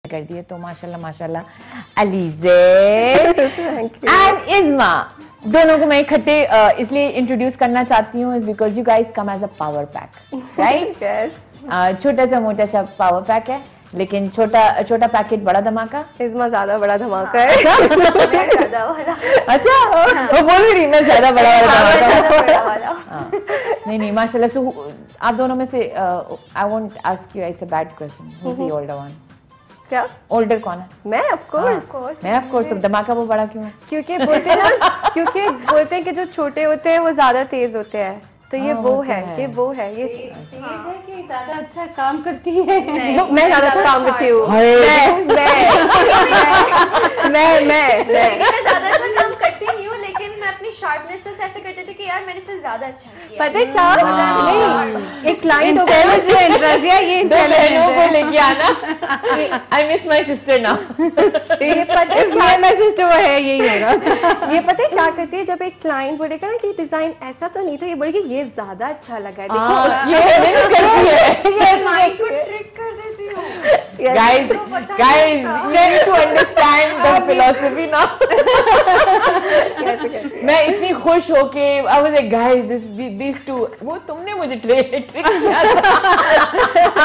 कर दिए। तो माशाल्लाह माशाल्लाह अलीज़े एंड इज़्मा दोनों को मैं इकट्ठे इसलिए इंट्रोड्यूस करना चाहती हूँ because you guys come as a power pack, right? छोटा सा मोटा सा पावर पैक है, लेकिन छोटा पैकेट बड़ा धमाका। इज़्मा ज्यादा बड़ा धमाका है। अच्छा, वो बोल रही मैं ज्यादा बड़ा धमाका। नहीं माशाल्लाह। सो आप दोनों में से I won't ask you it's a bad question, who is the older one? क्या ओल्डर कौन है? मैं ऑफ कोर्स। मैं ऑफ कोर्स। तो धमाका वो बड़ा क्यों है? क्योंकि बोलते हैं कि जो छोटे होते हैं वो ज्यादा तेज होते हैं, तो ये वो है, ये वो है, ये है कि ज्यादा अच्छा काम करती है। मैं ज्यादा अच्छा काम करती हूँ। मैं ज्यादा अच्छा काम करती नहीं हूँ, लेकिन मैं अपनी शार्पनेस से ऐसे करती थी कि यार मैंने इससे ज्यादा अच्छा किया। पता है क्या? नहीं, एक क्लाइंट हो गया, ये इंटेलिजेंट को लेके आना। I miss my sister now. ये पता है माय सिस्टर वो है, यही होगा। ये पता है क्या करती है, जब एक क्लाइंट बोलेगा ना कि डिजाइन ऐसा तो नहीं था, ये बोलेगी ये ज्यादा अच्छा लगा है, देखो ये करती है, ये माइंड को ट्रिक कर देती हूँ। guys you need to understand the philosophy now। मैं इतनी खुश होके I was like guys these two, वो तुमने मुझे ट्रिक किया था।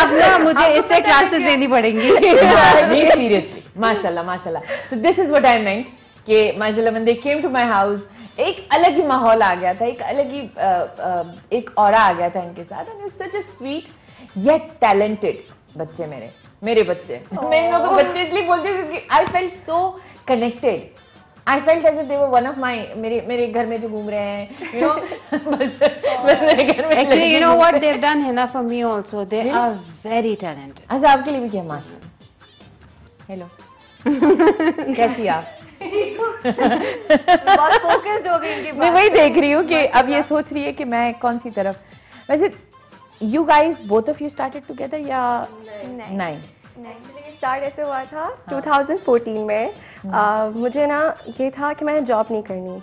अब ना मुझे इससे क्लासेस देनी पड़ेंगी। नहीं सीरियसली माशाल्लाह माशाल्लाह। So this is what I meant कि माशाल्लाह when they came to my house एक अलग ही माहौल आ गया था, एक अलग ही एक ऑरा आ गया था इनके साथ। and such a sweet yet talented बच्चे मेरे बच्चे। मैं इन लोगों को बच्चे इसलिए बोलती हूँ क्योंकि I felt so connected. I felt as if they were one of my मेरे घर में जो घूम रहे हैं, you know। बस मेरे घर में। Actually, you know what they've done Hina for me also. They are very talented. अच्छा आपके लिए भी क्या? माशाल्लाह। हेलो कैसी आप? बहुत फोकस्ड हो गई इनकी बात। मैं वही देख रही हूँ कि अब ये सोच रही है कि मैं कौन सी तरफ। वैसे you guys both of you started together या नहीं? स्टार्ट ऐसे हुआ था 2014 में। मुझे ना ये था कि मैंने जॉब नहीं करनी,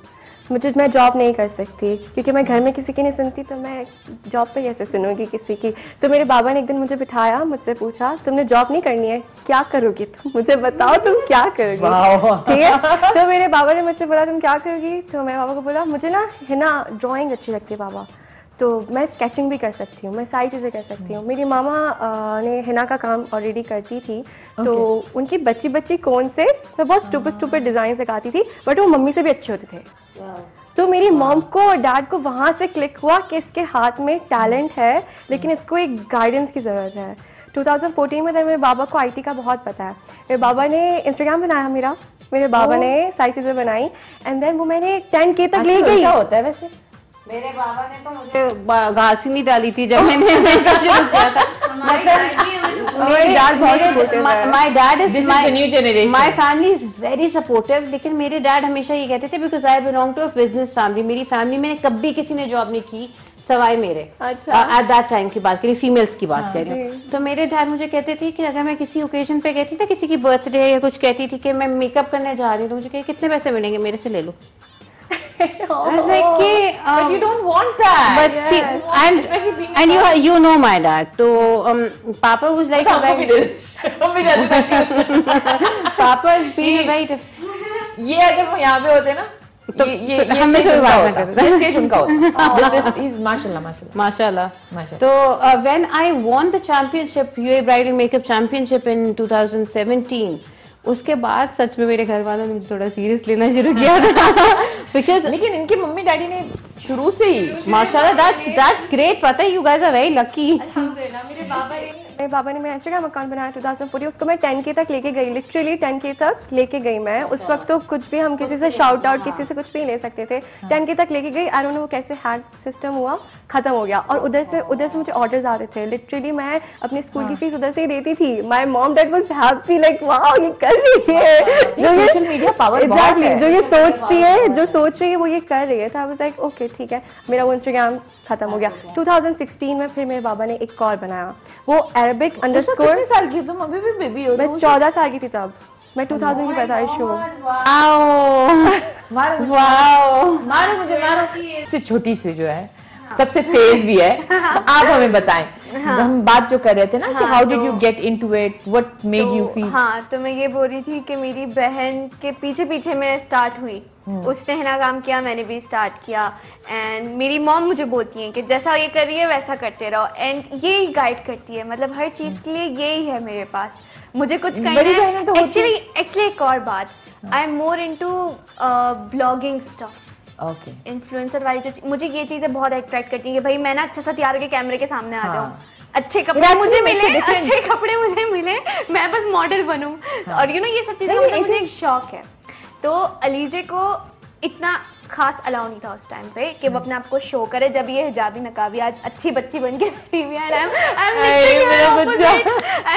मैं जॉब नहीं कर सकती क्योंकि मैं घर में किसी की नहीं सुनती, तो मैं जॉब पे कैसे सुनूंगी किसी की। तो मेरे बाबा ने एक दिन मुझे बिठाया, मुझसे पूछा तुमने जॉब नहीं करनी है, क्या करोगी तुम, मुझे बताओ तुम क्या करोगी, ठीक है? तो मेरे बाबा ने मुझसे बोला तुम क्या करोगी, तो मेरे बाबा को बोला मुझे ना हिना ड्राइंग अच्छी लगती है बाबा, तो मैं स्केचिंग भी कर सकती हूँ, मैं सारी चीज़ें कर सकती हूँ। मेरी मामा ने हिना का काम ऑलरेडी करती थी, तो उनकी बच्ची कौन से मैं बहुत स्टूपिड डिज़ाइन सिखाती थी, बट वो मम्मी से भी अच्छे होते थे। तो मेरी मॉम को और डैड को वहाँ से क्लिक हुआ कि इसके हाथ में टैलेंट है, लेकिन इसको एक गाइडेंस की ज़रूरत है। 2014 में मेरे बाबा को IT का बहुत पता है। मेरे बाबा ने इंस्टाग्राम बनाया मेरे बाबा ने सारी चीज़ें बनाई, एंड देन वो मैंने 10K तक ले गई। क्या होता है वैसे? मेरे बाबा ने तो मुझे घास ही नहीं डाली थी जब मैंने मेकअप शुरू किया था। My dad is this is the new generation. My family is very supportive, लेकिन मेरे डैड हमेशा ये कहते थे because I belong to a business family। मेरी फैमिली में कभी किसी ने जॉब नहीं की सवाई मेरे। अच्छा। at that time की बात करी, फीमेल्स की बात कर रही हूँ। तो मेरे डैड मुझे कहते थे कि अगर मैं किसी ओकेजन पे कहती थी, किसी की बर्थडे या कुछ कहती थी कि मैं मेकअप करने जा रही हूँ, तो मुझे कहे कितने पैसे मिलेंगे, मेरे से ले लो। I was like, but you don't want that. But see, and you know my dad. So Papa was like, Papa is being very. ये अगर वो यहाँ पे होते ना, तो ये हमें से बात ना करते। स्टेज उनका होता। This is माशाल्लाह। तो when I won the championship, UAE Bridal Makeup Championship in 2017. उसके बाद सच में मेरे घर वालों ने मुझे थोड़ा सीरियस लेना शुरू किया था बिकॉज लेकिन इनके मम्मी डैडी ने शुरू से ही माशाल्लाह that's great। पता है you guys are very lucky। मेरे बाबा ने मेरा इंस्टाग्राम अकाउंट बनाया 2014, उसको मैं 10K तक लेके गई, लिटरली 10K तक लेके गई मैं। उस वक्त तो कुछ भी हम किसी से शाउट आउट किसी से कुछ भी ले सकते थे। 10K तक लेके गई, आई डोंट नो वो कैसे हैक सिस्टम हुआ, खत्म हो गया। और उधर से मुझे ऑर्डर्स आ रहे थे, लिटरली मैं अपनी स्कूल की फीस उधर से ही देती थी। My mom dad was happy, like wow ये कर रही है, जो ये सोशल मीडिया पावर बहुत है, जो ये सोचती है, जो सोच रही है वो ये कर रही है। तो आई वाज लाइक ओके ठीक है, मेरा वो इंस्टाग्राम खत्म हो गया। 2016 में फिर मेरे बाबा ने एक और बनाया, वो अरबिक अंडरस्कोर। कितने साल की तुम? अभी भी बेबी हो? मैं 14 साल की थी तब, मैं 2000 की पैदाइश हूँ। मारो मुझे, इससे छोटी सी जो है सबसे तेज भी है, तो आप हमें बताएं। हम बात जो कर रहे थे ना कि how did you get into it, what made you feel. हाँ, तो मैं ये बोल रही थी कि मेरी बहन के पीछे पीछे मैं स्टार्ट हुई, उसने है ना काम किया, मैंने भी स्टार्ट किया। एंड मेरी मॉम मुझे बोलती हैं कि जैसा ये कर रही है वैसा करते रहो, एंड ये गाइड करती है, मतलब हर चीज़ के लिए यही है मेरे पास, मुझे कुछ करना है। एक्चुअली एक और बात, I am more into blogging stuff. Okay, influencer वाली जो मुझे ये चीजें बहुत अट्रैक्ट करती हैं कि भाई मैं ना अच्छा सा तैयार होकर कैमरे के सामने आ जाऊं, अच्छे कपड़े मुझे मिले, अच्छे कपड़े मुझे मिले, मैं बस मॉडल बनूं, और यू नो ये सब चीजें मतलब मुझे एक शौक है। तो अलीज़े को इतना खास अलाउ नहीं था उस टाइम पे कि वो अपने आप को शो करे, जब ये हिजाबी नकाबी आज अच्छी बच्ची बन के बैठी हुई है। I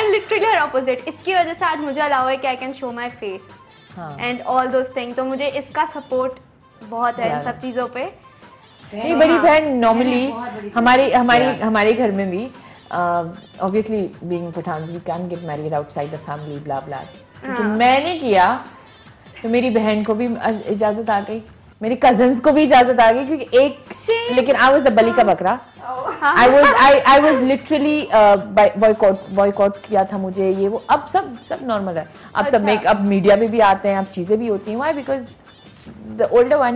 am literally her opposite. इसकी वजह से आज मुझे अलाउ है कि I can show my face and all those thing. तो मुझे इसका सपोर्ट बहुत है इन सब चीजों पे। नहीं, बड़ी बहन नॉर्मली हमारे घर में भी obviously being Pathan we can get married outside the family blah blah. तो मैंने किया तो मेरी बहन को भी इजाजत आ गई, मेरी कजन्स को भी इजाजत आ गई, क्योंकि लेकिन आई वाज द बलि का बकरा। आई वाज लिटरली बॉयकॉट किया था मुझे, ये वो। अब सब नॉर्मल है, अब सब अब मीडिया में भी आते हैं, अब चीजें भी होती हैं। Why? Because the older one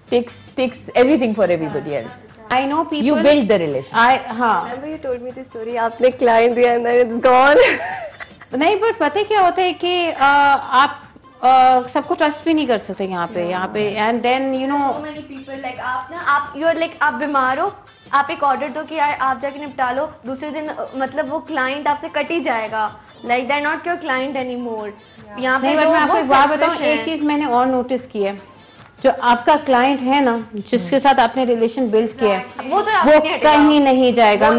takes everything for everybody else. I know people. You build the relation. Remember you told me this story. आपने client दिया and then it's gone. नहीं, पर पता है क्या होता है कि आप सबको ट्रस्ट भी नहीं कर सकते यहाँ पे and then you know so many people like आप बीमार हो, आप एक ऑर्डर दो कि यार आप जाके निपटा लो, दूसरे दिन मतलब वो क्लाइंट आपसे कट ही जाएगा, like they are not your client any more. यहाँ पे मैं आपको एक बात बताऊँ, एक चीज मैंने और नोटिस की है, जो आपका क्लाइंट है ना, जिसके साथ आपने रिलेशन बिल्ड किया है, वो कहीं नहीं जाएगा।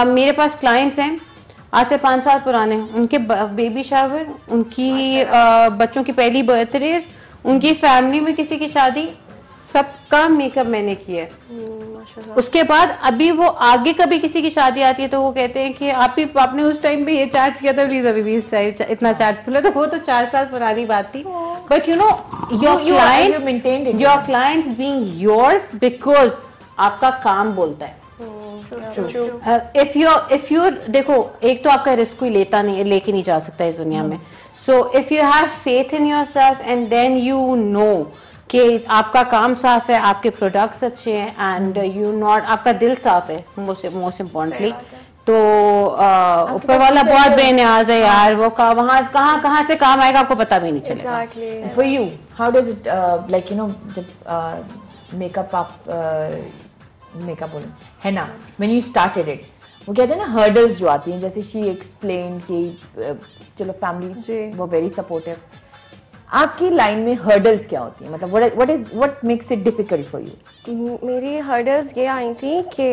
मेरे पास क्लाइंट्स हैं आज से 5 साल पुराने, उनके बेबी शावर, उनकी बच्चों की पहली बर्थडेज, उनकी फैमिली में किसी की शादी, सबका मेकअप मैंने किया है। उसके बाद अभी वो आगे कभी किसी की शादी आती है तो वो कहते हैं कि आपने उस टाइम पे ये चार्ज किया था, प्लीज अभी भी इतना चार्ज कर लो। तो वो तो 4 साल पुरानी बात थी। But you know your clients being yours because आपका काम बोलता है। इफ यू देखो, एक तो आपका रिस्क कोई लेके नहीं जा सकता इस दुनिया में। So if you have faith in yourself and then you know कि आपका काम साफ है, आपके प्रोडक्ट्स अच्छे हैं एंड यू नॉट, आपका दिल साफ है मोस्ट इम्पोर्टेंटली, तो ऊपर वाला बहुत बेनियाज है यार। वो कहाँ से काम आएगा आपको पता भी नहीं चलेगा। For you how does it like you know, जब मेकअप बोले है ना, व्हेन यू स्टार्टेड इट, वो कहते हैं ना हर्डल्स जो आती हैं, जैसे शी एक्सप्लेन कि चलो फैमिली वो वेरी सपोर्टिव, आपकी लाइन में हर्डल्स क्या होती है? मतलब what makes it difficult for you? मेरी हर्डल्स ये आई थी कि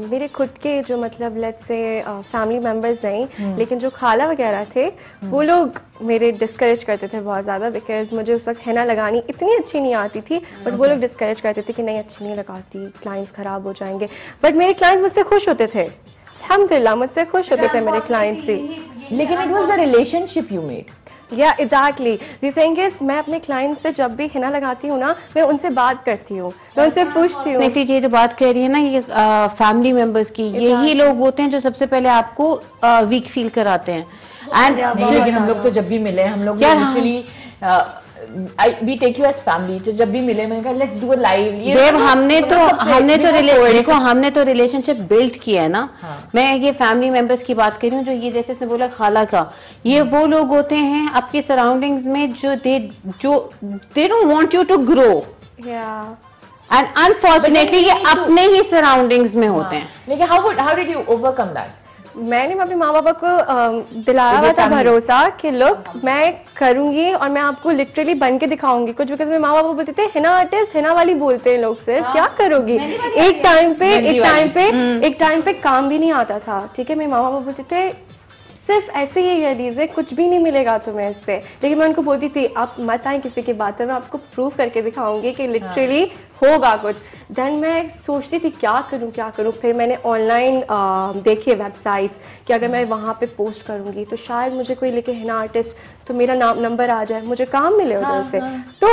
मेरे खुद के जो मतलब लेट्स से फैमिली मेंबर्स नहीं, लेकिन जो खाला वगैरह थे वो लोग मेरे डिस्करेज करते थे बहुत ज़्यादा, बिकॉज मुझे उस वक्त हैना लगानी इतनी अच्छी नहीं आती थी। बट वो लोग डिस्करेज करते थे कि नहीं अच्छी नहीं लगाती, क्लाइंट्स ख़राब हो जाएंगे। बट मेरे क्लाइंट्स मुझसे खुश होते थे, अल्हम्दुलिल्लाह मुझसे खुश होते थे मेरे क्लाइंट्स से। लेकिन it was the relationship you made. या एग्जैक्टली द थिंग इज, मैं अपने क्लाइंट से जब भी हिना लगाती हूँ ना, मैं उनसे बात करती हूँ, मैं उनसे पूछती हूँ। ये जो बात कह रही है ना, ये फैमिली मेंबर्स की, यही लोग होते हैं जो सबसे पहले आपको वीक फील कराते हैं। एंड लेकिन हम लोग तो जब भी मिले, हम लोग actually we take you as family, तो जब भी मिले मैंने कहा let's do a live। देव, हमने तो रिलेशनशिप बिल्ड किया है ना। मैं ये फैमिली मेंबर्स की बात कर रही हूँ, जो ये जैसे इसने बोला खाला का, ये वो लोग होते हैं आपके सराउंडिंग्स में जो they don't want you to grow, and unfortunately ये अपने ही सराउंडिंग्स में होते हैं। लेकिन how did you overcome that? मैंने अपने माँ बाबा को दिलाया हुआ था भरोसा कि लुक मैं करूंगी और मैं आपको लिटरली बन के दिखाऊंगी कुछ। बिकॉज मेरे माँ बाबा बोलते थे हिना आर्टिस्ट, हिना वाली बोलते हैं लोग, सिर्फ क्या करोगी। एक टाइम पे काम भी नहीं आता था, ठीक है। मेरे माँ बाबा बोलते थे सिर्फ ऐसे ही है लीजिए, कुछ भी नहीं मिलेगा तुम्हें इससे। लेकिन मैं उनको बोलती थी आप मत आए किसी की बात में, मैं आपको प्रूव करके दिखाऊंगी कि लिटरली होगा कुछ। देन मैं सोचती थी क्या करूं। फिर मैंने ऑनलाइन देखे वेबसाइट्स कि अगर मैं वहाँ पे पोस्ट करूंगी तो शायद मुझे कोई लिखे हिना आर्टिस्ट तो मेरा नंबर आ जाए, मुझे काम मिले उधर से। तो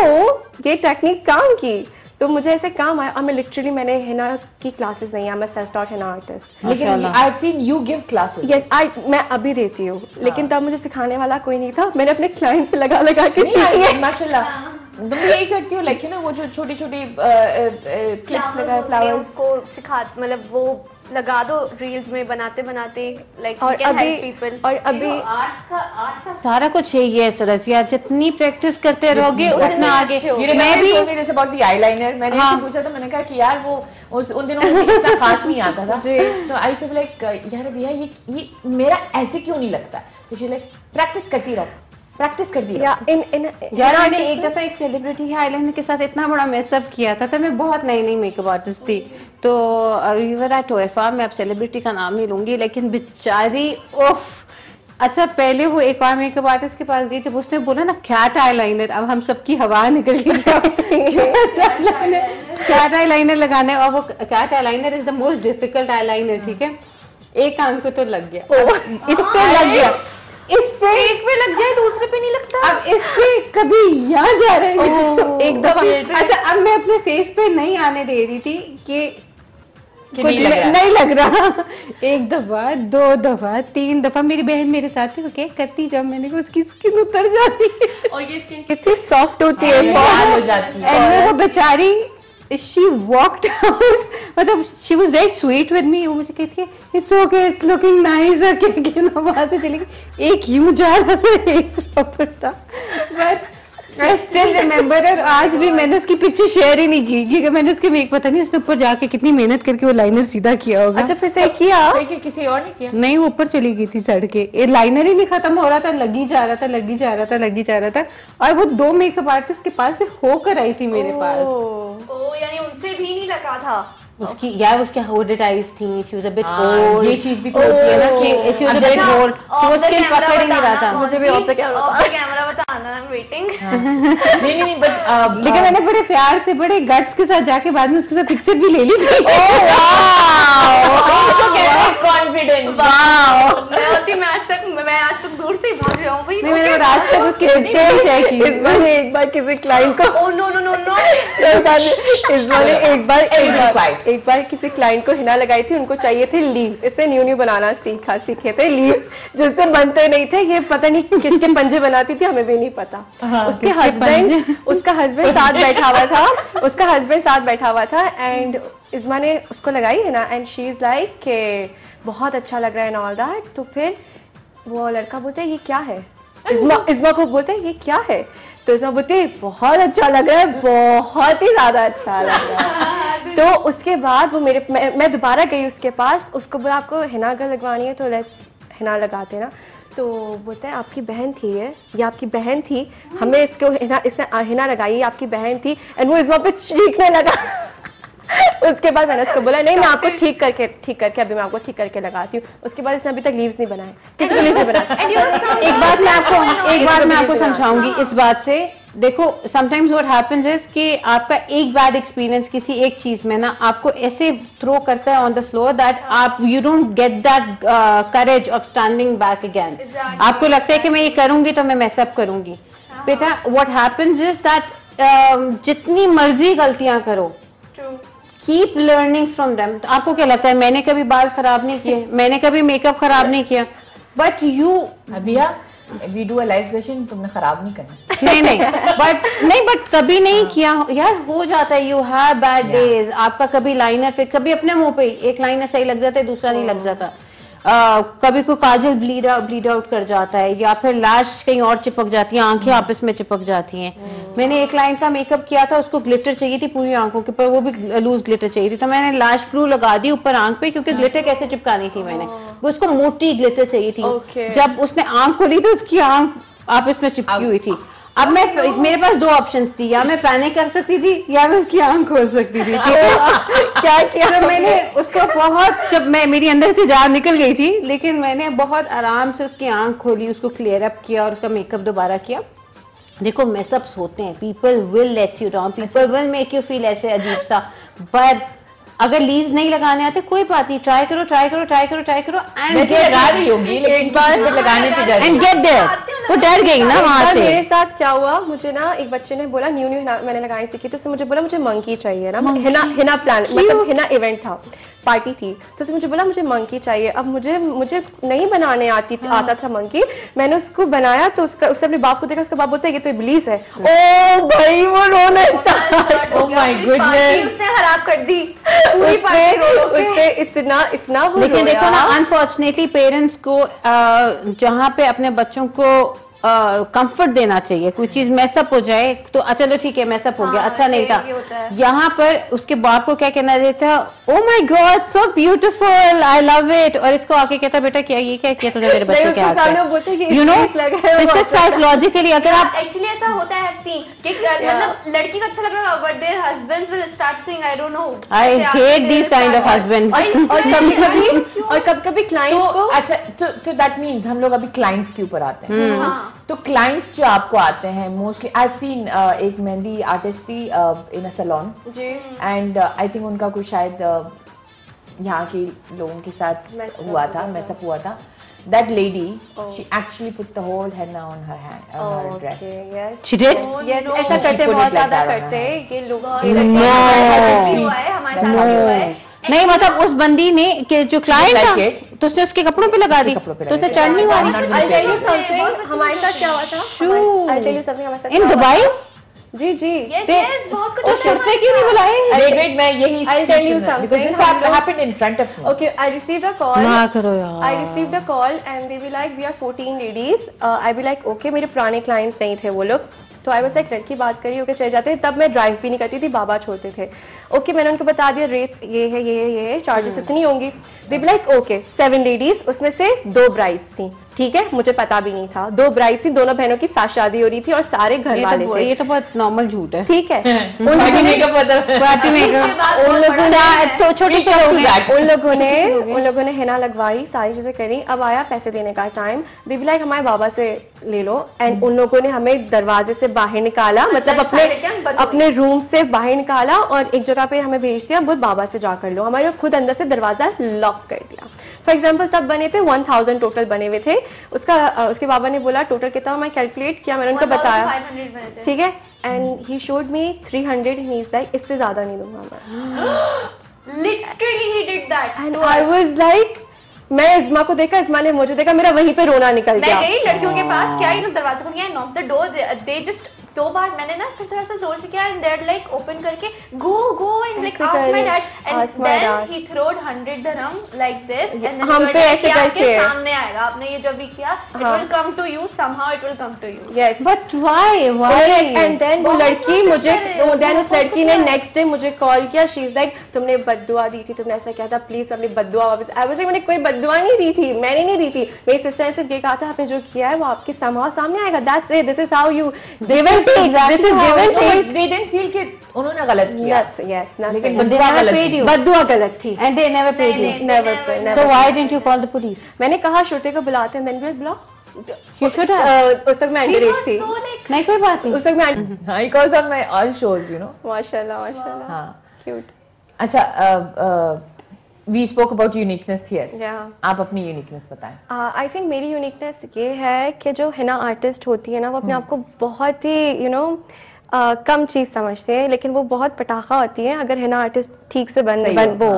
ये टेक्निक काम की। तो मुझे ऐसे काम आया और मैं लिटरली मैंने हिना की क्लासेस नहीं है, मैं सेल्फ टॉट हिना आर्टिस्ट। लेकिन I have seen you give classes. Yes मैं अभी देती हूँ, लेकिन तब मुझे सिखाने वाला कोई नहीं था, मैंने अपने क्लाइंट्स पे लगा के सीखी है। माशाल्लाह तुम यही करती हो, लाइक ना वो जो छोटी छोटी क्लिप्स लगाए फ्लावर्स उसको सिखा, मतलब वो लगा दो रील्स में बनाते बनाते, लाइक और अभी आर्ट का सारा कुछ यही है सरस यार, जितनी प्रैक्टिस करते रहोगे उतना आगे। मैं भी जैसे अबाउट द आईलाइनर मैंने पूछा था, मैंने कहा कि यार वो उन दिनों मुझे इतना खास नहीं आता था, तो आई फील लाइक यार भैया ये मेरा ऐसे क्यों नहीं लगता, तो शी लाइक प्रैक्टिस करती रहो, प्रैक्टिस कर दिया। यार मैंने एक दफा एक सेलिब्रिटी के आईलाइनर के साथ इतना बड़ा मेसअप किया था, तब मैं बहुत नई मेकअप आर्टिस्ट थी, तो वीवर एट टोएफा, मैं अब सेलिब्रिटी का नाम नहीं लूंगी, लेकिन बेचारी उफ। अच्छा पहले वो एक और मेकअप आर्टिस्ट के पास गई, जब उसने बोला ना कैट आईलाइनर, अब हम सबकी हवा निकल गई कैट आईलाइनर लगाना है, और वो cat eyeliner is the most difficult eyeliner, ठीक है, एक आंख को तो लग गया, इस पे लग गया, इस पे एक पे लग जाए दूसरे पे नहीं लगता, अब इस पे कभी यहाँ जा रहे हैं एक दफा। अच्छा अब मैं अपने फेस पे नहीं आने दे रही थी कि कुछ नहीं लग रहा, एक दफा, 2 दफा, 3 दफा मेरी बहन मेरे साथ थी, ओके करती, जब मैंने कहा उसकी स्किन उतर जाती है और ये स्किन कितनी सॉफ्ट होती है, लाल हो जाती है, और वो बेचारी she walked out, मतलब she was very sweet with me, वो मुझे कहती है it's okay, it's looking nice, और क्या ना वहाँ से चली गई, एक यूं जा रहा था एक प्रॉपर था, but I still remember, और आज भी मैंने उसकी पिक्चर शेयर ही नहीं की, क्योंकि मैंने उसके मेक पता नहीं उसने ऊपर जाके कितनी मेहनत करके वो लाइनर सीधा किया होगा। अच्छा फिर से किया किसी और ने किया? नहीं वो ऊपर चली गई थी चढ़ के, ये लाइनर ही नहीं खत्म हो रहा था, लगी जा रहा था, लगी जा रहा था, लगी जा रहा था, और वो 2 मेकअप आर्टिस्ट के पास से होकर आई थी मेरे पास। ओ यानी उनसे भी नहीं लगा था उसकी यार, उसके होल्डेड आईज थी, she was a bit old, ये चीज भी तो होती है ना कि she was a bit old, तो वो स्किन पकड़ ही नहीं रहा था। मुझे भी ऑफ द कैमरा बताना, आई एम वेटिंग। नहीं बट लेकिन मैंने बड़े प्यार से, बड़े गट्स के साथ जाके बाद में उसके साथ पिक्चर भी ले ली थी। कॉन्फिडेंस, मैं आज तक दूर से ही भाग रहा हूँ भाई, नहीं मैंने आज तक उसकी पिक्चर ही चेक की। इस बार एक बार किसी क्लाइंट को oh no no no no इस बार एक बार किसी क्लाइंट को हिना लगाई थी, उनको चाहिए थे लीव्स, इससे न्यू बनाना सीखे थे लीव्स, जिससे बनते नहीं थे, ये पता नहीं किसके पंजे बनाती थी, हमें भी नहीं पता। उसका हस्बैंड साथ बैठा हुआ था एंड इस्मा ने उसको लगाई है ना, एंड शी इज लाइक के बहुत अच्छा लग रहा है एंड ऑल दैट, तो फिर वो लड़का बोलता है ये क्या है, इस्मा को बोलते हैं ये क्या है, तो इस्मा बोलती है बहुत अच्छा लग रहा है, बहुत ही ज्यादा अच्छा लग रहा है। तो उसके बाद वो मैं दोबारा गई उसके पास, उसको बोला आपको हिना लगवानी है तो लेट्स हिना लगाते हैं ना, तो बोलता है आपकी बहन थी ये आपकी बहन थी, हमें इसको इसने हिना लगाई, आपकी बहन थी, एंड वो इस्मा पे चीखने लगा। उसके बाद मैंने उसको बोला नहीं मैं आपको ठीक करके अभी मैं आपको ठीक करके लगाती हूँ। उसके बाद इसने अभी तक लीव्स नहीं बनाए, किसी को लीव्स नहीं बनाए। एक बात मैं आपको समझाऊंगी इस बात से, देखो समटाइम्स व्हाट हैपेंस इज कि आपका एक बैड एक्सपीरियंस किसी एक चीज में ना आपको ऐसे थ्रो करता है ऑन द फ्लोर दैट आप you don't get that courage of standing back again. आपको लगता है कि मैं ये करूंगी तो मैं मैसअप करूंगी। बेटा व्हाट हैपेंस इज दैट जितनी मर्जी गलतियां करो, कीप लर्निंग फ्रॉम देम। आपको क्या लगता है मैंने कभी बाल खराब नहीं किए, मैंने कभी मेकअप खराब नहीं किया, बट यू अभिया we do a live session, तुमने खराब नहीं करना। नहीं बट कभी नहीं किया यार, हो जाता है, यू हैव बैड डेज। आपका कभी लाइनर फिर कभी अपने मुंह पे एक लाइनर सही लग जाता है, दूसरा नहीं लग जाता, कभी कोई काजल ब्लीड आउट कर जाता है, या फिर लैश कहीं और चिपक जाती है, आंखें आपस में चिपक जाती हैं। मैंने एक क्लाइंट का मेकअप किया था, उसको ग्लिटर चाहिए थी पूरी आंखों के ऊपर, वो भी लूज ग्लिटर चाहिए थी, तो मैंने लैश ग्लू लगा दी ऊपर आंख पे, क्योंकि ग्लिटर कैसे चिपकानी थी मैंने, उसको मोटी ग्लिटर चाहिए थी। जब उसने आंख खोली तो उसकी आंख आपस में चिपकी हुई थी। अब मेरे पास 2 ऑप्शंस थी, या मैं पैनिक कर सकती थी या मैं उसकी आंख खोल सकती थी। क्या किया तो मैंने उसको बहुत, जब मेरी अंदर से जान निकल गई थी, लेकिन मैंने बहुत आराम से उसकी आंख खोली, उसको क्लियर अप किया और उसका मेकअप दोबारा किया। देखो मेसअप्स होते हैं, people will let you down, people will make you feel ऐसे अजीब सा, बट अगर लीव्स नहीं लगाने आते कोई बात नहीं, ट्राई करो एंड गेट देयर। वो डर गई ना वहां से। मेरे साथ क्या हुआ, मुझे ना एक बच्चे ने बोला न्यू मैंने लगाई सीखी, तो उसने मुझे बोला मुझे मंकी चाहिए ना, हिना प्लान मतलब हिना इवेंट था, पार्टी थी, तो उसने मुझे बोला मुझे मंकी चाहिए। अब मुझे नहीं बनाने आता था मंकी, मैंने उसको बनाया तो उसने अपने बाप को देखा, उसका बाप बोलता है ये तो इब्लीस है। ओ भाई वो रोना स्टार्ट, ओह माय गुडनेस, उसने खराब कर दी पूरी पार्टी रो के। उससे इतना वो लेकिन रोया। देखो ना, अनफॉर्चुनेटली पेरेंट्स को जहाँ पे अपने बच्चों को कंफर्ट देना चाहिए, कोई चीज मैसअप हो जाए तो चलो ठीक है मैसअप हो गया, अच्छा नहीं था, यहाँ पर उसके बाप को क्या कहना देता, oh my God so beautiful I love it, और इसको आके कहता बेटा क्या ये क्या किया तूने मेरे बच्चे के हाथ, you know this is psychologically. अगर आप एक्चुअली ऐसा होता है, I've seen कि मतलब लड़की को अच्छा लग रहा है but their husbands will start saying I don't know, I hate this kind of husbands. और कभी क्लाइंट्स को, अच्छा तो दैट मींस हम लोग अभी क्लाइंट्स के ऊपर आते हैं। तो क्लाइंट्स जो आपको आते हैं मोस्टली, आई हैव सीन एक मेहंदी आर्टिस्ट थी इन अ सैलून जी, एंड आई थिंक उनका कुछ शायद यहाँ के लोगों के साथ हुआ था, मैसअप हुआ था। That lady, she actually put the whole henna on her hand, on her dress. yes, she did yes, no. ऐसा She करते put it बहुत like ज्यादा that on करते her हैं ये लोग। हुआ है हमारे साथ भी हुआ है। नहीं मतलब उस बंदी ने कि जो क्लाइंट like था it. तो उसने उसके कपड़ों पे लगा दी, कपड़ों पे तो उसने लगा चढ़ नहीं दी। मारी। I'll tell you something, हमारे साथ क्या हुआ था, I'll tell you something हमारे साथ इन क्या हुआ दुबई था। जी जी, Yes, yes, बहुत कुछ और होता है शर्तें क्यों नहीं बुलाए? Wait, मैं यही I'll tell you something. because this happened in front of me. Okay, I received a call. ना करो यार। I received a call and they were like, we are 14 ladies. I be like, okay, मेरे पुराने clients नहीं थे वो लोग, तो आई वाज लाइक लड़की बात करी ओके चले जाते, तब मैं ड्राइव भी नहीं करती थी, बाबा छोड़ते थे। ओके मैंने उनको बता दिया रेट्स ये है चार्जेस इतनी होंगी। दे बी लाइक ओके 7 लेडीज, उसमें से 2 ब्राइड्स थी, ठीक है मुझे पता भी नहीं था, 2 ब्राइड्स थी, दोनों बहनों की साथ शादी हो रही थी और सारे घर वाले थे। ये तो बहुत नॉर्मल झूठ है, ठीक है पार्टी मेकअप पार्टी मेकअप उन लोगों ने तो छोटे से लोग हैं। उन लोगों ने हिना लगवाई, सारी चीजें करी। अब आया पैसे देने का टाइम, दे बी लाइक हमारे बाबा से ले लो, एंड उन लोगों ने हमें दरवाजे से बाहर निकाला, मतलब अपने रूम से बाहर निकाला और एक जगह पे हमें भेज दिया, बोल बाबा से जा कर लो। हमारे खुद अंदर से दरवाजा लॉक कर दिया। फॉर एग्जाम्पल तब बने थे 1000 टोटल बने हुए थे, उसके बाबा ने बोला टोटल कितना, मैं कैलकुलेट किया, मैंने उनको बताया ठीक है, and he showed me 300 and he is like इससे ज्यादा नहीं दूंगा मैं। Literally he did that and I was like, मैं इस्मा को देखा, इस्मा ने मुझे देखा, मेरा वहीं पे रोना निकल गया। मैं गई लड़कियों के पास, क्या ही दरवाजा को किया, knock the door, they just 2 बार मैंने ना फिर थोड़ा सा जोर से किया एंड देयर लाइक ओपन करके go and like ask my dad and then he throwed 100 dirham like this and then हम पे ऐसे करके सामने आएगा, आपने ये जो भी किया it will come to you, somehow it will come to you. Yes but why and then वो लड़की मुझे, देन उस लड़की ने नेक्स्ट डे मुझे कॉल किया, शी इज लाइक तुमने बद्दुआ दी थी, तुमने ऐसा किया था, प्लीज अपनी बद्दुआ वापस। आई वाज लाइक मैंने कोई बद्दुआ नहीं दी थी, मैंने नहीं दी थी, मेरी सिस्टर ने सिर्फ ये कहा था आपने जो किया है वो आपके सामने आएगा, that's it, this is how you give and take, this is give and take. They didn't feel कि उन्होंने गलत किया। Yes, लेकिन nothing. बद्दुआ गलत थी and they never paid you. never So why didn't you call the police? मैंने कहा शुरते को बुलाते हैं, मैंने बुलाओ, You should have. उस वक्त मैं अंडर एज थी, नहीं कोई बात नहीं। उस वक्त मैं I calls on my all shows, you know. माशाल्लाह हाँ। क्यूट। अच्छा, we spoke about uniqueness here. Yeah. आप अपनी uniqueness बताएं। आई थिंक मेरी यूनिकनेस ये है कि जो हिना आर्टिस्ट होती है ना, वो अपने आप को बहुत ही कम चीज़ समझते हैं, लेकिन वो बहुत पटाखा होती है अगर हिना आर्टिस्ट ठीक से बन वो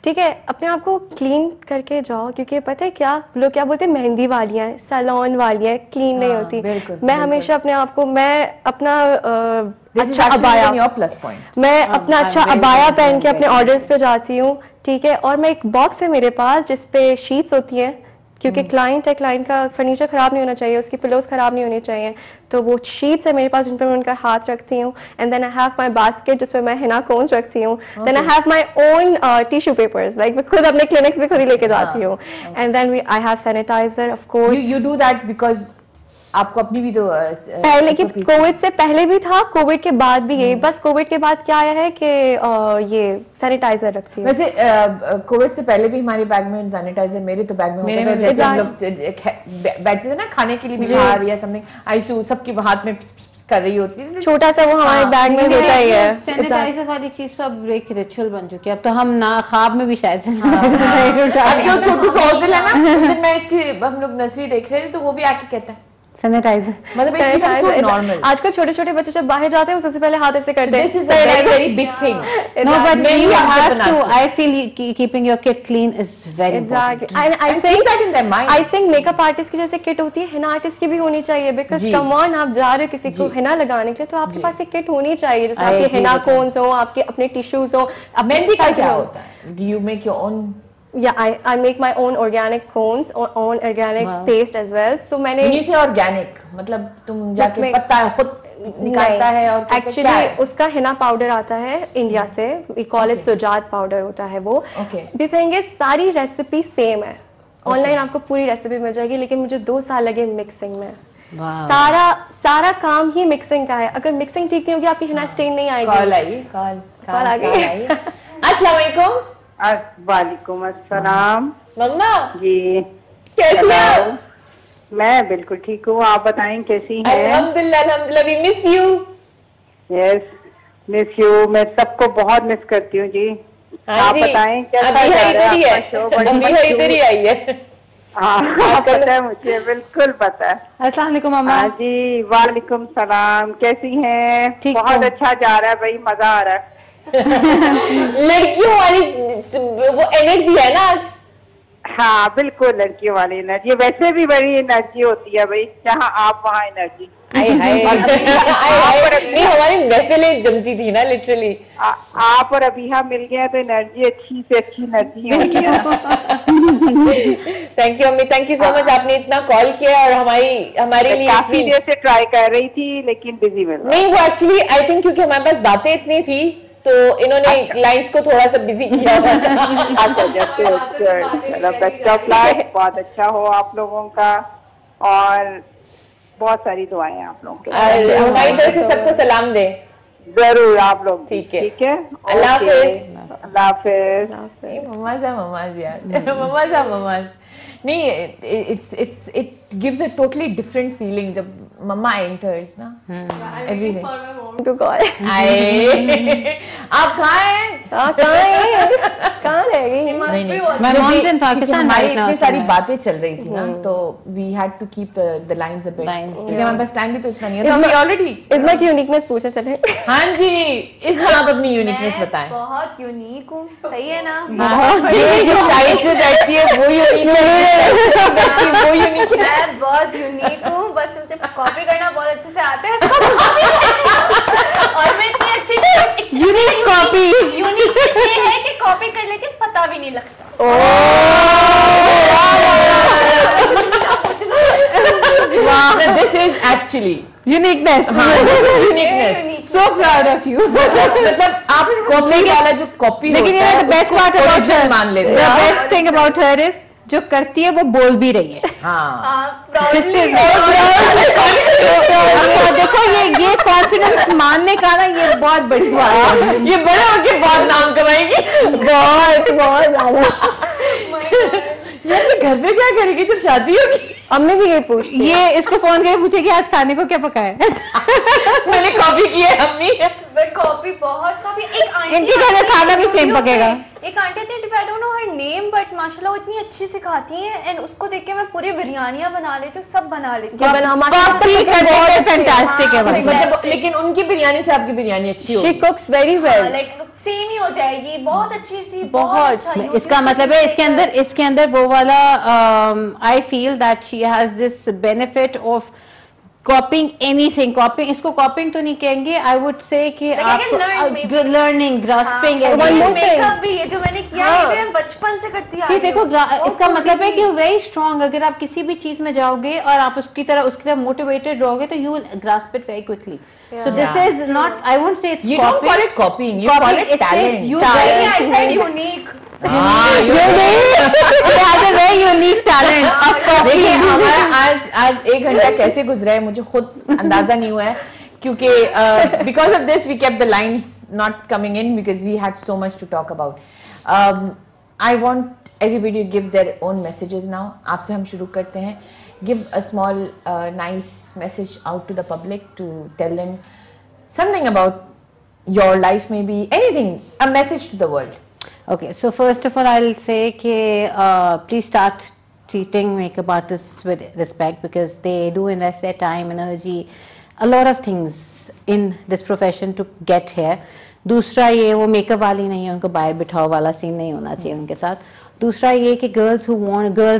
ठीक है, अपने आप को क्लीन करके जाओ, क्योंकि पता है क्या लोग क्या बोलते हैं, मेहंदी वाली हैं, सैलून वाली हैं, क्लीन नहीं होती। मैं हमेशा अपने आप को, मैं अपना अच्छा अबाया, प्लस पॉइंट, मैं अपना अच्छा अबाया पहन के अपने ऑर्डर्स पे जाती हूँ, ठीक है, और मैं एक बॉक्स है मेरे पास जिसपे शीट्स होती हैं, क्योंकि क्लाइंट है, क्लाइंट का फर्नीचर खराब नहीं होना चाहिए, उसकी पिलोज खराब नहीं होनी चाहिए, तो वो शीट्स है मेरे पास जिन पर मैं उनका हाथ रखती हूँ। And then I have my basket जिसमें मैं हिना कोन्स रखती हूँ। Then I have my own tissue papers, like मैं खुद अपने क्लिनिक्स में खुद ही लेके जाती हूँ। And then I have sanitiser of course. You do that because आपको अपनी भी तो पहले कि कोविड से पहले भी था, कोविड के बाद भी यही, बस कोविड के बाद क्या आया है कि ये सैनिटाइजर रखती हूँ। वैसे कोविड से पहले भी हमारे बैग में सैनिटाइजर, मेरे तो बैग में होता था, जैसे हम लोग बैठते थे ना खाने के लिए भी बाहर या समथिंग, आईसू सबके हाथ में कर रही होती थी, छोटा सा वो हमारे बैग में होता ही है। सैनिटाइजर वाली चीज तो अब एक रिचुअल बन चुकी है, अब तो हम ना ख्वाब में भी शायद छोटू सा हौसल है ना, मैं इसकी हम लोग नर्सरी देख रहे थे तो वो भी आके कहता है सैनिटाइजर मतलब it's become so normal. आजकल छोटे छोटे बच्चे जब बाहर जाते हैं वो सबसे पहले हाथ ऐसे करते हैं. This is a very very big thing. No, but Many you of have them to. are. I feel keeping your kit clean is very Exactly. important. And I And think keep that in their mind. I think makeup artist की जैसे kit होती है, Hina artist की भी होनी चाहिए. Because ji. come on, आप जा रहे हो किसी को हिना लगाने के लिए तो आपके पास एक किट होनी चाहिए जिसमें I आपके agree henna with that. Cones हो, आपके अपने टिश्यूज हो. मेहंदी का क्या होता है? Do you make your own? Yeah, I make my own organic cones, own organic Wow. paste as well. So मैंने When you say organic, मतलब तुम जाके उसमें- पत्ता खुद निकालता है और क्या है? एक्चुअली उसका हिना पाउडर आता है इंडिया से. We call it Sujat powder होता है वो. Okay. द थिंग इज सारी रेसिपी सेम है. ऑनलाइन आपको पूरी रेसिपी मिल जाएगी लेकिन मुझे 2 साल लगे मिक्सिंग में. Wow. सारा काम ही मिक्सिंग का है. अगर मिक्सिंग ठीक नहीं होगी आपकी हिना स्टेन नहीं आएगी. कॉल आई कॉल आ गई. अस्सलाम वालेकुम. वालेकुम अस्सलाम. मम्मा जी कैसी हैं आप? मैं बिल्कुल ठीक हूँ. आप बताएं कैसी हैं? अल्हम्दुलिल्लाह अल्हम्दुलिल्लाह. We miss you. Yes miss you. मैं सबको बहुत मिस करती हूँ जी. आप बताएं कैसा अभी जा है रहा इधर ही है है. आपका शो? बड़ी अभी है मशहूर- इधर ही आई है. हाँ पता है मुझे, बिल्कुल पता है. अस्सलाम वालेकुम अम्मा. हाँ जी वालेकुम सलाम. कैसी हैं? ठीक बहुत हूँ. अच्छा जा रहा है भाई, मजा आ रहा है. लड़कियों वाली वो एनर्जी है ना आज. हाँ बिल्कुल लड़कियों वाली एनर्जी. वैसे भी बड़ी एनर्जी होती है भाई, जहाँ आप वहाँ एनर्जी. हाय नहीं हमारी महफिलें जमती थी ना लिटरली. आप और अबीहा मिल गए तो एनर्जी अच्छी से अच्छी एनर्जी होती है. थैंक यू अम्मी. Thank you so much. आपने इतना कॉल किया और हमारे लिए काफी इतनी- देर से ट्राई कर रही थी लेकिन बिजी मिल रहा. नहीं वो एक्चुअली आई थिंक क्योंकि हमारे पास बातें इतनी थी तो इन्होंने लाइंस को थोड़ा सा बिजी किया. अच्छा जैसे बेस्ट ऑफ लक. बहुत अच्छा हो आप लोगों का और बहुत सारी दुआएं आप लोगों के. हमारी तरफ से सबको सलाम दे. जरूर आप लोग. ठीक है. ठीक है. अल्लाह ओके. हाफिज. अल्लाह हाफिज. ममाज यार. ममाज नहीं. It gives a totally different feeling जब मम्मा एंटर्स ना. Everything to call. आप कहाँ हैं? कहाँ रह गई? नहीं My mom's in Pakistan हमारी right now, इतनी सारी so- बातें चल रही थी ना तो we had to keep the lines a bit. Lines, क्योंकि हमारे पास टाइम भी तो इतना नहीं है. तो हम ऑलरेडी इसमें की यूनिकनेस पूछे चले. हाँ जी इसमें आप अपनी यूनिकनेस मैं बताएं. बहुत यूनिक हूँ. सही है ना? ये जो साइड से बैठती है वो यूनिक है. वो यूनिक है. मैं बहुत यूनिक हूँ. बस मुझे कॉपी करना बहुत अच्छे से आता है. और मैं इतनी अच्छी यूनिक कॉपी. यूनिक ये है कि कॉपी कर लेती हूँ, पता भी नहीं लगता. This is actually Uniqueness. uniqueness. So proud of you. मतलब आप कॉपी वाला जो कॉपी लेकिन ये the best part about her. मान लेते The हैं. best thing about her is जो करती है वो बोल भी रही है. हाँ. This is देखो ये कॉन्फिडेंस मानने का ना ये बहुत बड़ी बात है. ये बड़े होके बहुत नाम कमाएगी. बहुत ज्यादा. यार ये घर में क्या करेगी जब शादी होगी? अम्मी भी ये पूछती है. ये इसको फोन करके पूछेगी आज खाने को क्या पका है. मैंने कॉपी की है अम्मी. मैं कॉपी बहुत कॉपी. एक आंटी इनके घर में खाना भी सेम पकेगा. एक आंटी थी, आई don't no her name, but माशाल्लाह वो इतनी अच्छी सिखाती हैं एंड उसको देख के मैं पूरी बिरयानियां बना लेती हूँ, सब बना लेती हूँ. कॉपी करने में फैंटास्टिक है. मतलब लेकिन उनकी बिरयानी से आपकी बिरयानी अच्छी She होगी. cooks very well. Like same ही हो जाएगी. बहुत अच्छी सी. बहुत. अच्छा. इसका मतलब है इसके अंदर वो वाला I feel that she has this benefit of कॉपिंग anything. कॉपिंग इसको कॉपिंग तो नहीं कहेंगे. आई वुड से कि आप लर्निंग ग्रास्पिंग. मेकअप भी ये जो मैंने किया है ये मैं बचपन से करती आ रही हूँ. देखो इसका मतलब है कि वेरी स्ट्रांग. अगर आप किसी भी चीज में जाओगे और आप उसकी तरह मोटिवेटेड रहोगे तो you will grasp it very quickly. So this is not. I won't say it's You copying. don't call it copying. You call it talent. I said unique. हाँ, She has a very unique talent of देखिए copying. हमारा आज 1 घंटा कैसे गुजरा है मुझे खुद अंदाजा नहीं हुआ है क्योंकि because of this we kept the lines not coming in because we had so much to talk about. I want everybody to give their own messages now. आपसे हम शुरू करते हैं. Give a small nice message out to the public to tell them something about your life, maybe anything, a message to the world. Okay, so first of all, I'll say कि please start treating makeup artists with respect because they do invest their time, energy, a lot of things in this profession to get here. दूसरा ये वो makeup वाली नहीं है, उनको बाहर बिठाओ वाला सीन नहीं होना चाहिए उनके साथ. दूसरा ये कि girls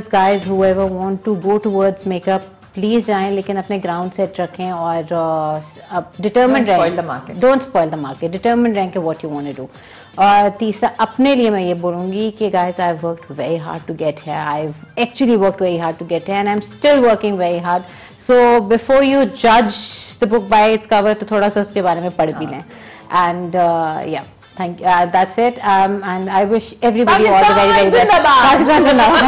guys whoever want to go towards makeup please जाएं, लेकिन अपने ग्राउंड सेट रखें और डिटर्मिन्ड रहें. Don't spoil the market. Determined रहें कि what you want to do. और तीसरा अपने लिए मैं ये बोलूँगी कि guys I have worked very hard to get here. I have actually worked very hard to get here and I am still working very hard. So before you जज the book by its cover तो थोड़ा सा उसके बारे में पढ़ भी लें. एंड या thank you. That's it. And I wish everybody all the very best. Pakistan Zindabad.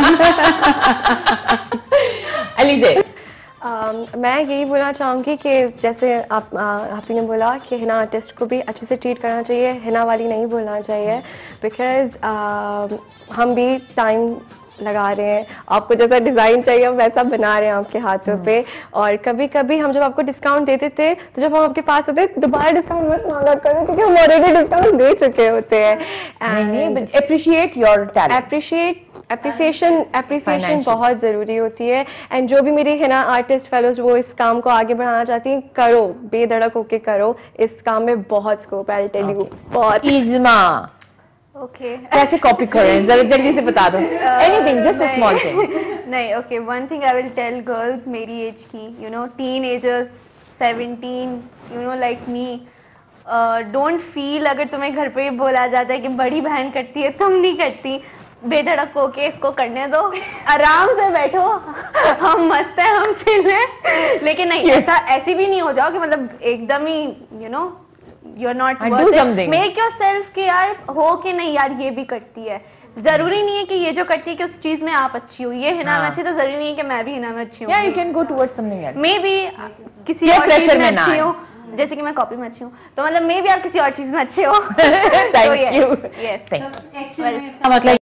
Alize. मैं यही बोलना चाहूँगी कि जैसे आप ही ने बोला कि हिना आर्टिस्ट को भी अच्छे से ट्रीट करना चाहिए, हिना वाली नहीं बोलना चाहिए. बिकॉज हम भी टाइम लगा रहे हैं, आपको जैसा डिज़ाइन चाहिए हम वैसा बना रहे हैं आपके हाथों पे. और कभी कभी हम जब आपको डिस्काउंट देते थे तो जब हम आपके पास होते दोबारा डिस्काउंट मत मांगा करो क्योंकि हम ऑलरेडी डिस्काउंट दे चुके होते हैं. And appreciate your talent. Appreciation बहुत ज़रूरी होती है. एंड जो भी मेरी हिना आर्टिस्ट फेलोज वो इस काम को आगे बढ़ाना चाहती हैं, करो, बेधड़क होके करो. इस काम में बहुत स्कोप है. आई टेल यू बहुत. इज़्मा ओके कैसे कॉपी करें जरा जल्दी से बता दो. Anything just a small thing. नहीं okay one thing I will tell girls मेरी एज की, you know teenagers 17, you know like me, don't feel अगर तुम्हें घर पे बोला जाता है कि बड़ी बहन करती है तुम नहीं करती, बेधड़क होके इसको करने दो, आराम से बैठो, हम मस्त हैं, हम चिल हैं. लेकिन नहीं ऐसी भी नहीं हो जाओ कि मतलब एकदम ही you know you are not worth it. Make yourself कि यार हो कि नहीं यार ये भी करती है. जरूरी नहीं है कि ये जो करती है कि उस चीज में आप अच्छी हो. ये हिना में अच्छी तो जरूरी नहीं है कि मैं भी हिना में अच्छी हूँ. You can go towards something else. May be किसी और चीज में अच्छी हूँ, जैसे कि मैं कॉपी में अच्छी हूँ, तो मतलब मे बी आप किसी और चीज में अच्छे हो. Thank you. यस एक्चुअली मतलब